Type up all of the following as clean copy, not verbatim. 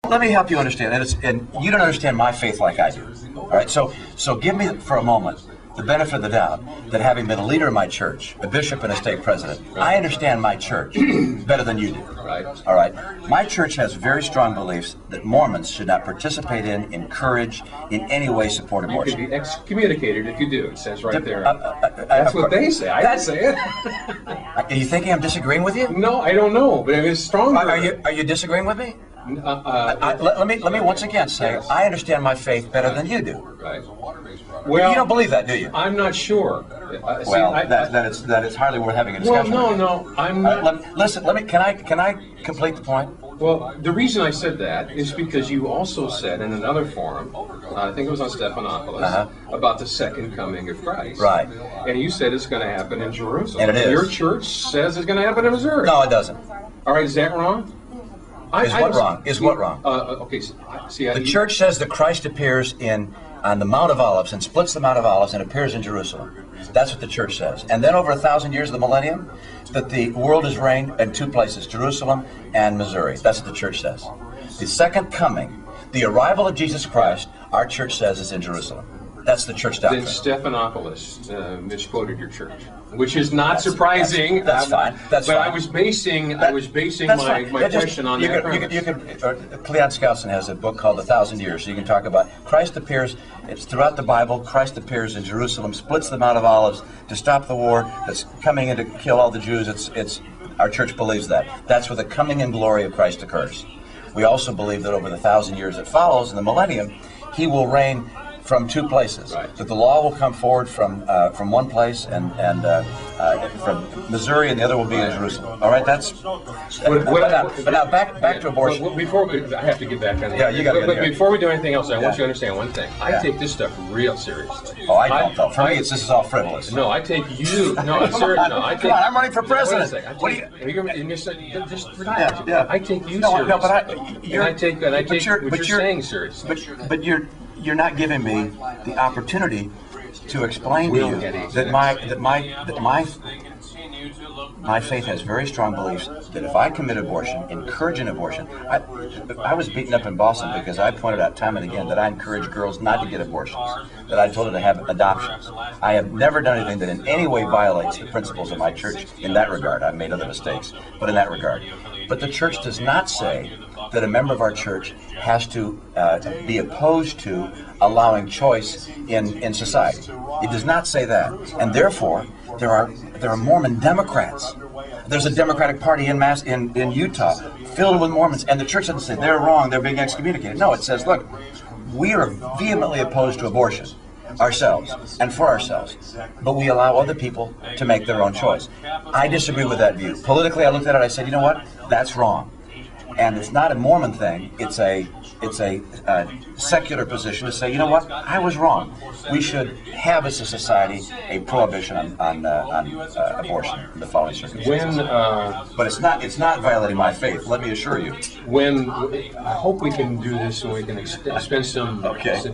Let me help you understand. And you don't understand my faith like I do. All right. So give me for a moment the benefit of the doubt that having been a leader in my church, a bishop and a stake president, I understand my church better than you do. Right. All right. My church has very strong beliefs that Mormons should not participate in, encourage, in any way support abortion. You could be excommunicated if you do. It says right there. That's what they say. I didn't say it. Are you thinking I'm disagreeing with you? No, I don't know, but it's stronger. Are you disagreeing with me? Let me once again say, yes. I understand my faith better than you do. Right. Well, you don't believe that, do you? I'm not sure. That it's hardly worth having a discussion. Well, no, I'm not. Listen, can I complete the point? Well, the reason I said that is because you also said in another forum, I think it was on Stephanopoulos, about the second coming of Christ. Right. And you said it's going to happen in Jerusalem. And it is. Your church says it's going to happen in Missouri. No, it doesn't. All right, is that wrong? Is what wrong? Okay, see, the church says that Christ appears on the Mount of Olives and splits the Mount of Olives and appears in Jerusalem. That's what the church says. And then over 1,000 years of the millennium, that the world is reigned in two places, Jerusalem and Missouri. That's what the church says. The second coming, the arrival of Jesus Christ, our church says is in Jerusalem. That's the church doctrine. Then Stephanopoulos misquoted your church, which is not surprising. That's fine. That's but fine. I was basing my question on that premise. Jan Mikelson has a book called 1,000 Years, so you can talk about Christ appears. It's throughout the Bible. Christ appears in Jerusalem, splits the Mount of Olives to stop the war that's coming in to kill all the Jews. It's our church believes that. That's where the coming in glory of Christ occurs. We also believe that over the 1,000 years that follows in the millennium, he will reign from two places. Right. That the law will come forward from one place and from Missouri, and the other will be in Jerusalem. All right, but now back to abortion. Before I have to get back on. Yeah, you got to get But before we do anything else, I want you to understand one thing. I take this stuff real seriously. Oh, I don't though. For me, this is all frivolous. No, I take you. No, seriously. No, I take. Come on, I'm running for president. What do you? Just relax. Yeah. I take you seriously. No, but I take what you're saying seriously. But you're not giving me the opportunity to explain to you that my faith has very strong beliefs that if I commit abortion, encourage an abortion, I was beaten up in Boston because I pointed out time and again that I encourage girls not to get abortions, that I told them to have adoptions. I have never done anything that in any way violates the principles of my church in that regard. I've made other mistakes, but in that regard. But the church does not say that a member of our church has to be opposed to allowing choice in society. It does not say that, and therefore there are Mormon Democrats. There's a Democratic Party in Utah filled with Mormons, and the church doesn't say they're wrong, they're being excommunicated. No, it says, look, we are vehemently opposed to abortion ourselves and for ourselves, but we allow other people to make their own choice. I disagree with that view. Politically, I looked at it, I said, you know what, that's wrong. And it's not a Mormon thing, it's a secular position to say, you know what, I was wrong. We should have as a society a prohibition on abortion in the following circumstances. But it's not violating my faith, let me assure you. I hope we can do this so we can spend some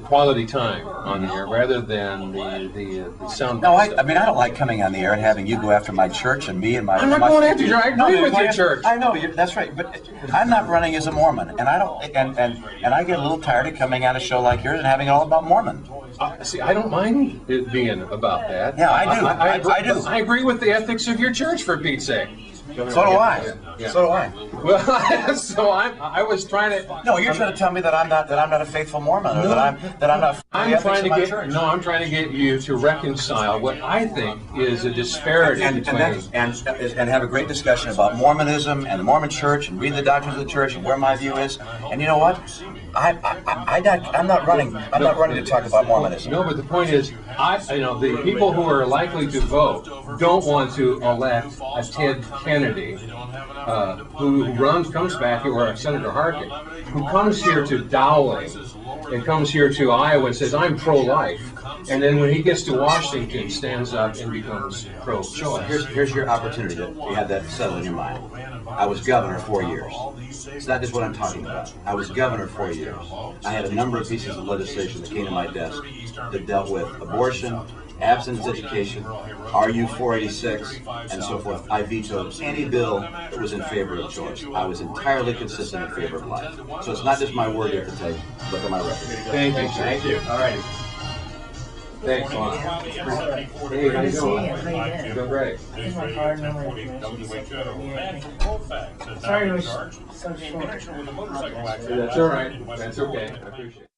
quality time on the air rather than the sound. No, I don't like coming on the air and having you go after my church and me and my. I'm not going after you. I agree with your church. I know that's right, but I'm not running as a Mormon, and I don't, and I get a little tired of coming on a show like yours and having it all about Mormon. See, I don't mind it being about that. Yeah, I do. I do. I agree with the ethics of your church, for Pete's sake. So do I. Yeah. So do I. Well, so I was trying to. No, you're trying to tell me that I'm not a faithful Mormon, or that I'm not. I'm trying to get you to reconcile what I think is a disparity and have a great discussion about Mormonism and the Mormon Church, and read the doctrines of the church and where my view is. And you know what? I'm not running to talk about Mormonism. No, but the point is, the people who are likely to vote don't want to elect a Ted Kennedy who comes back, or Senator Harkin, who comes here to Dowling and comes here to Iowa and says, I'm pro-life. And then when he gets to Washington, stands up and becomes pro-choice. Here's your opportunity to have that settle in your mind. I was governor 4 years. It's not just what I'm talking about. I was governor 4 years. I had a number of pieces of legislation that came to my desk that dealt with abortion abstinence education, RU 486, and so forth. I vetoed any bill that was in favor of choice. I was entirely consistent in favor of life. So it's not just my word here today. Look at my record. Thank you. Thank you. All right. Thanks a lot. Hey, how you doing? Doing great. Here's my card number information. Sorry it was so short. That's all right. That's okay. I appreciate it.